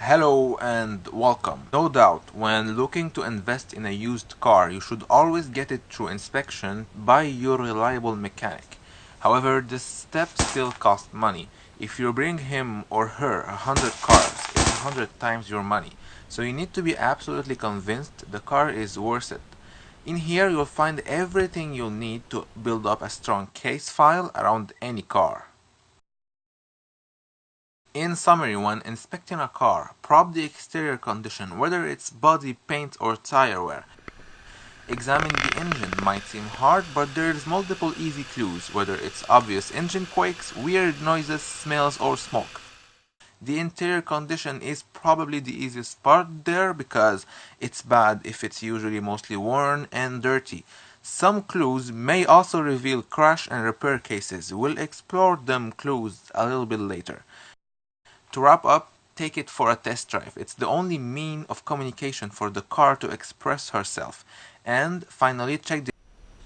Hello and welcome. No doubt, when looking to invest in a used car, you should always get it through inspection by your reliable mechanic. However, this step still costs money. If you bring him or her 100 cars, it's 100 times your money. So you need to be absolutely convinced the car is worth it. In here, you'll find everything you'll need to build up a strong case file around any car. In summary, when inspecting a car, probe the exterior condition, whether it's body, paint or tire wear. Examining the engine might seem hard, but there's multiple easy clues, whether it's obvious engine quakes, weird noises, smells or smoke. The interior condition is probably the easiest part there because it's bad if it's usually mostly worn and dirty. Some clues may also reveal crash and repair cases. We'll explore them clues a little bit later. To wrap up, take it for a test drive. It's the only mean of communication for the car to express herself. And finally, check the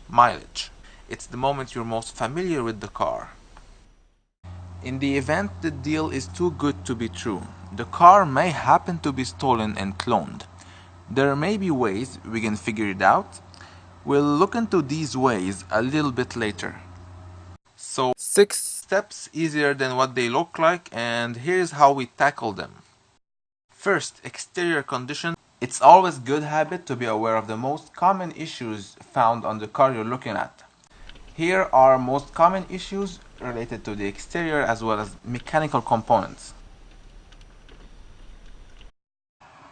mileage. It's the moment you're most familiar with the car. In the event the deal is too good to be true, the car may happen to be stolen and cloned. There may be ways we can figure it out. We'll look into these ways a little bit later. So 6 steps easier than what they look like, and here's how we tackle them. First, exterior condition. It's always good habit to be aware of the most common issues found on the car you're looking at. Here are most common issues related to the exterior as well as mechanical components.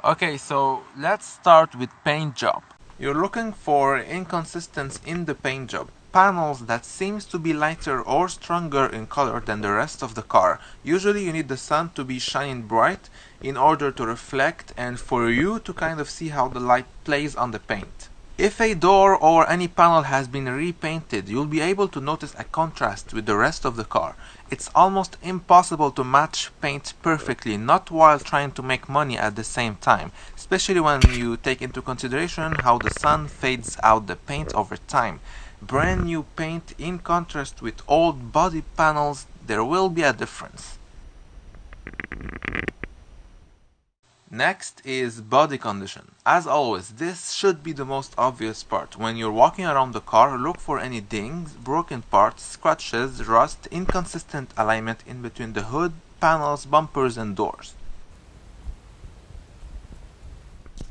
Okay, so let's start with paint job. You're looking for inconsistency in the paint job. Panels that seems to be lighter or stronger in color than the rest of the car. Usually you need the sun to be shining bright in order to reflect and for you to kind of see how the light plays on the paint. If a door or any panel has been repainted, you'll be able to notice a contrast with the rest of the car. It's almost impossible to match paint perfectly, not while trying to make money at the same time, especially when you take into consideration how the sun fades out the paint over time. Brand new paint in contrast with old body panels, there will be a difference. Next is body condition. As always, this should be the most obvious part. When you're walking around the car, look for any dings, broken parts, scratches, rust, inconsistent alignment in between the hood, panels, bumpers and doors.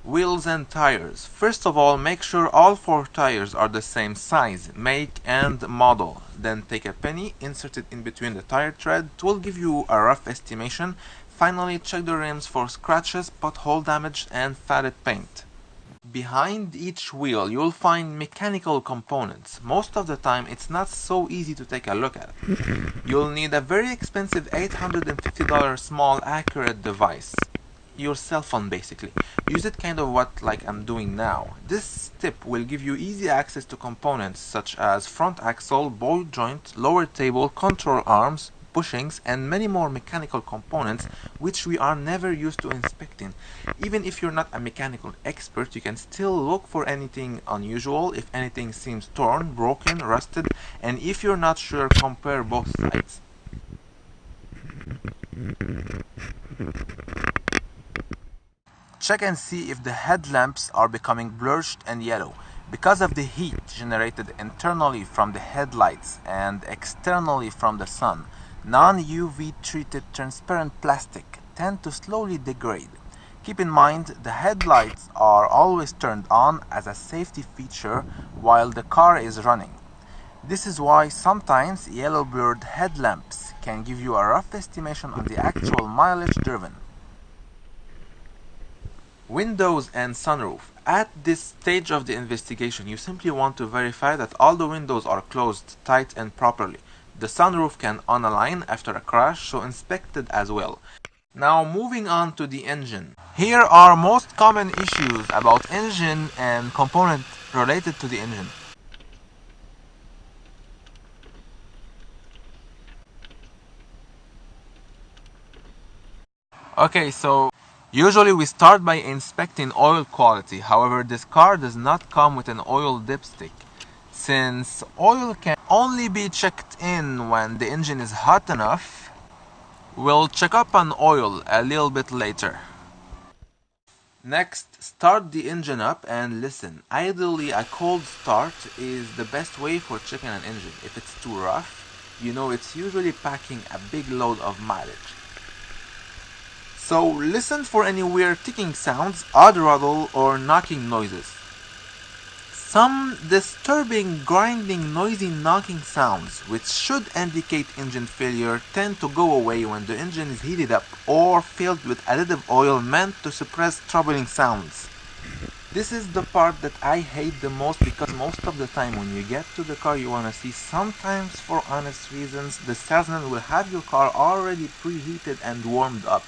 Wheels and tires. First of all, make sure all 4 tires are the same size, make and model. Then take a penny, insert it in between the tire tread. It will give you a rough estimation. Finally, check the rims for scratches, pothole damage and faded paint. Behind each wheel, you'll find mechanical components. Most of the time, it's not so easy to take a look at. You'll need a very expensive $850 small accurate device. Your cell phone basically. Use it kind of like I'm doing now. This tip will give you easy access to components such as front axle, ball joint, lower table, control arms, bushings and many more mechanical components which we are never used to inspecting. Even if you're not a mechanical expert, you can still look for anything unusual. If anything seems torn, broken, rusted, and if you're not sure, compare both sides. Check and see if the headlamps are becoming blurred and yellow. Because of the heat generated internally from the headlights and externally from the sun, non-UV treated transparent plastic tend to slowly degrade. Keep in mind the headlights are always turned on as a safety feature while the car is running. This is why sometimes yellow blurred headlamps can give you a rough estimation on the actual mileage driven. Windows and sunroof. At this stage of the investigation, you simply want to verify that all the windows are closed tight and properly. The sunroof can unalign after a crash, so inspect it as well. Now moving on to the engine. Here are most common issues about engine and component related to the engine. Okay, so usually we start by inspecting oil quality. However, this car does not come with an oil dipstick. Since oil can only be checked in when the engine is hot enough, we'll check up on oil a little bit later. Next, start the engine up and listen. Ideally, a cold start is the best way for checking an engine. If it's too rough, you know it's usually packing a big load of mileage. So listen for any weird ticking sounds, odd rattle, or knocking noises. Some disturbing, grinding, noisy knocking sounds, which should indicate engine failure, tend to go away when the engine is heated up or filled with additive oil meant to suppress troubling sounds. This is the part that I hate the most, because most of the time when you get to the car you want to see, sometimes for honest reasons, the salesman will have your car already preheated and warmed up.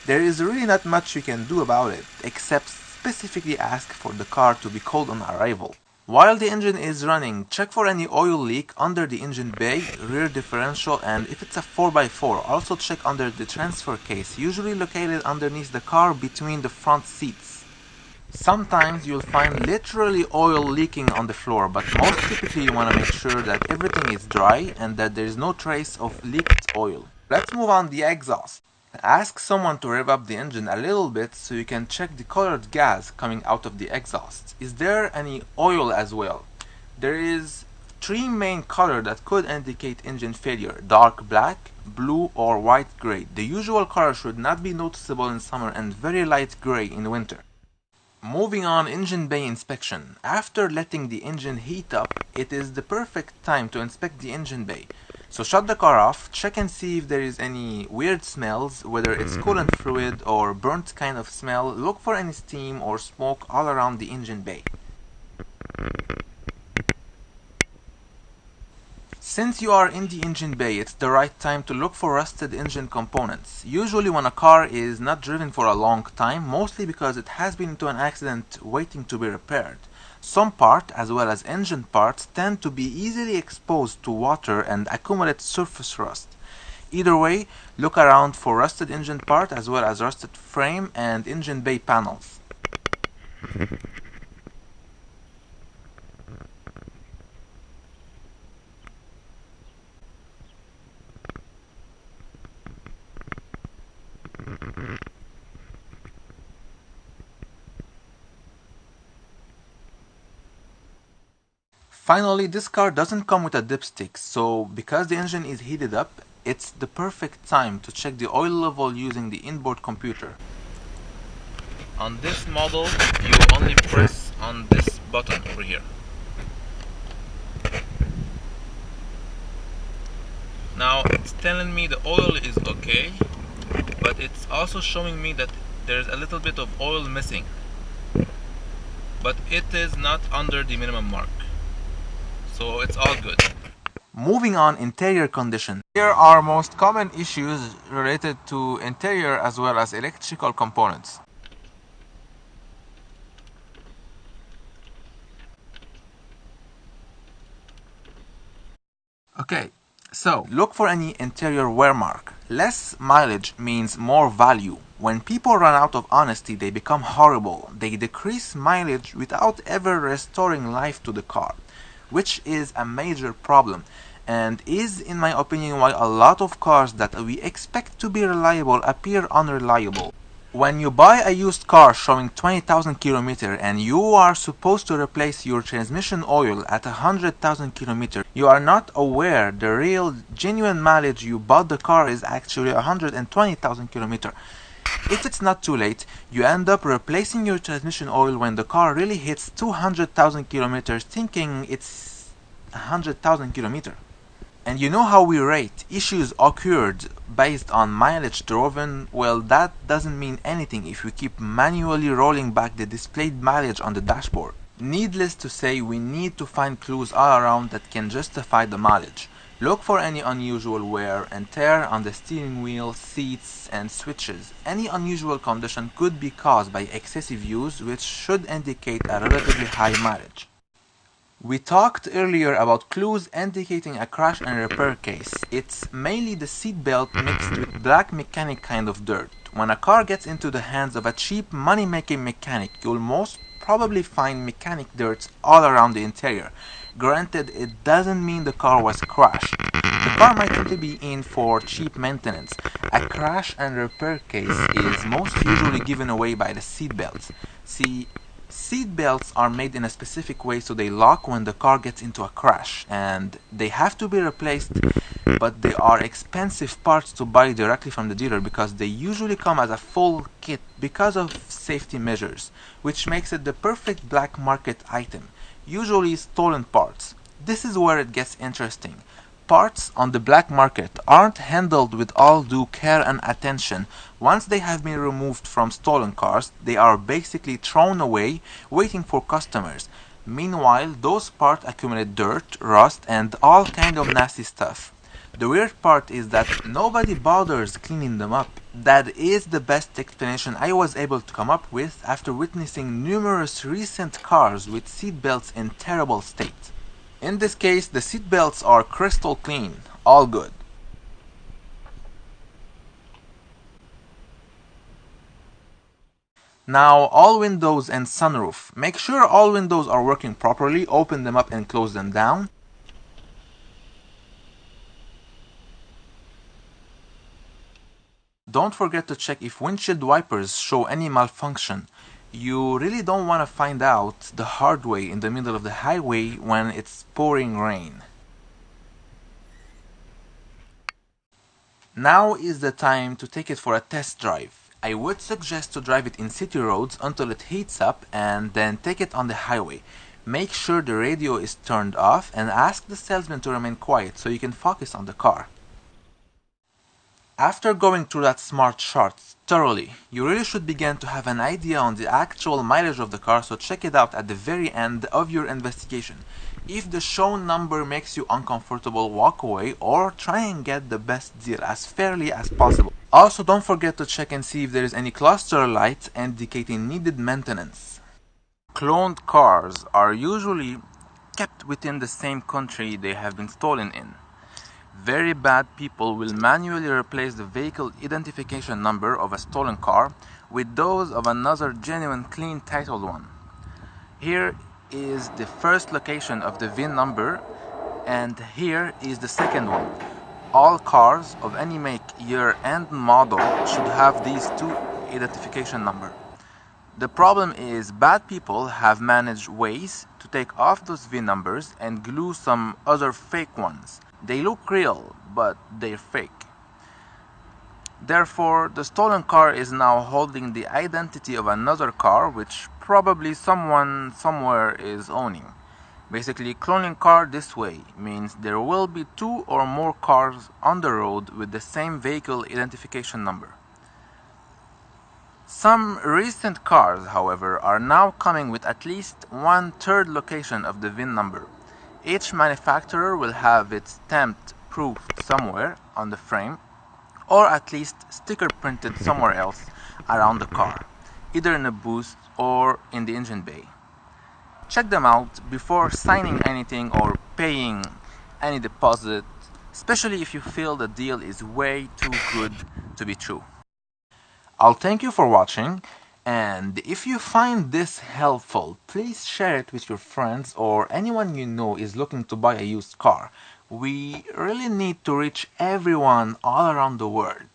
There is really not much you can do about it, except specifically ask for the car to be cold on arrival. While the engine is running, check for any oil leak under the engine bay, rear differential, and if it's a 4x4, also check under the transfer case, usually located underneath the car between the front seats. Sometimes you'll find literally oil leaking on the floor, but most typically you want to make sure that everything is dry and that there is no trace of leaked oil. Let's move on the exhaust. Ask someone to rev up the engine a little bit so you can check the colored gas coming out of the exhaust. Is there any oil as well? There is three main colors that could indicate engine failure: dark black, blue, or white gray. The usual color should not be noticeable in summer and very light gray in winter. Moving on, engine bay inspection. After letting the engine heat up, it is the perfect time to inspect the engine bay. So shut the car off, check and see if there is any weird smells, whether it's coolant fluid or burnt kind of smell. Look for any steam or smoke all around the engine bay. Since you are in the engine bay, it's the right time to look for rusted engine components. Usually when a car is not driven for a long time, mostly because it has been into an accident waiting to be repaired. Some parts, as well as engine parts, tend to be easily exposed to water and accumulate surface rust. Either way, look around for rusted engine part as well as rusted frame and engine bay panels. Finally, this car doesn't come with a dipstick, so because the engine is heated up, it's the perfect time to check the oil level using the inboard computer. On this model, you only press on this button over here. Now it's telling me the oil is okay, but it's also showing me that there's a little bit of oil missing, but it is not under the minimum mark. So it's all good. Moving on, interior condition. Here are most common issues related to interior as well as electrical components. Okay, so look for any interior wear mark. Less mileage means more value. When people run out of honesty, they become horrible. They decrease mileage without ever restoring life to the car, which is a major problem and is, in my opinion, why a lot of cars that we expect to be reliable appear unreliable. When you buy a used car showing 20,000 km and you are supposed to replace your transmission oil at 100,000 km, you are not aware the real genuine mileage you bought the car is actually 120,000 km. If it's not too late, you end up replacing your transmission oil when the car really hits 200,000 kilometers, thinking it's 100,000 kilometers. And you know how we rate issues occurred based on mileage driven? Well, that doesn't mean anything if we keep manually rolling back the displayed mileage on the dashboard. Needless to say, we need to find clues all around that can justify the mileage. Look for any unusual wear and tear on the steering wheel, seats, and switches. Any unusual condition could be caused by excessive use, which should indicate a relatively high mileage. We talked earlier about clues indicating a crash and repair case. It's mainly the seat belt mixed with black mechanic kind of dirt. When a car gets into the hands of a cheap money-making mechanic, you'll most probably find mechanic dirt all around the interior. Granted, it doesn't mean the car was crashed. the car might simply be in for cheap maintenance. A crash and repair case is most usually given away by the seat belts. See, seat belts are made in a specific way so they lock when the car gets into a crash, and they have to be replaced, but they are expensive parts to buy directly from the dealer because they usually come as a full kit because of safety measures, which makes it the perfect black market item, usually stolen parts. This is where it gets interesting. Parts on the black market aren't handled with all due care and attention. Once they have been removed from stolen cars, they are basically thrown away, waiting for customers. Meanwhile, those parts accumulate dirt, rust, and all kind of nasty stuff. The weird part is that nobody bothers cleaning them up. That is the best explanation I was able to come up with after witnessing numerous recent cars with seat belts in terrible state. In this case, the seat belts are crystal clean, all good. Now, all windows and sunroof. Make sure all windows are working properly, open them up and close them down. Don't forget to check if windshield wipers show any malfunction. You really don't want to find out the hard way in the middle of the highway when it's pouring rain. Now is the time to take it for a test drive. I would suggest to drive it in city roads until it heats up and then take it on the highway. Make sure the radio is turned off and ask the salesman to remain quiet so you can focus on the car. After going through that smart chart thoroughly, you really should begin to have an idea on the actual mileage of the car, so check it out at the very end of your investigation. If the shown number makes you uncomfortable, walk away or try and get the best deal as fairly as possible. Also, don't forget to check and see if there is any cluster light indicating needed maintenance. Cloned cars are usually kept within the same country they have been stolen in. Very bad people will manually replace the vehicle identification number of a stolen car with those of another genuine clean titled one. Here is the first location of the VIN number, and here is the second one. All cars of any make, year and model should have these two identification number. The problem is bad people have managed ways to take off those VIN numbers and glue some other fake ones. They look real, but they're fake. Therefore, the stolen car is now holding the identity of another car which probably someone somewhere is owning. Basically, cloning car this way means there will be two or more cars on the road with the same vehicle identification number. Some recent cars, however, are now coming with at least 1/3 location of the VIN number. Each manufacturer will have it stamped proof somewhere on the frame, or at least sticker printed somewhere else around the car, either in a booth or in the engine bay. Check them out before signing anything or paying any deposit, especially if you feel the deal is way too good to be true. I'll thank you for watching, and if you find this helpful, please share it with your friends or anyone you know is looking to buy a used car. We really need to reach everyone all around the world.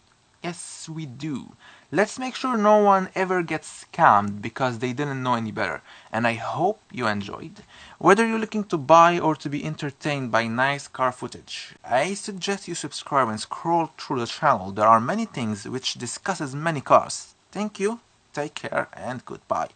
Yes, we do. Let's make sure no one ever gets scammed because they didn't know any better. And I hope you enjoyed. Whether you're looking to buy or to be entertained by nice car footage, I suggest you subscribe and scroll through the channel. There are many things which discusses many cars. Thank you, take care, and goodbye.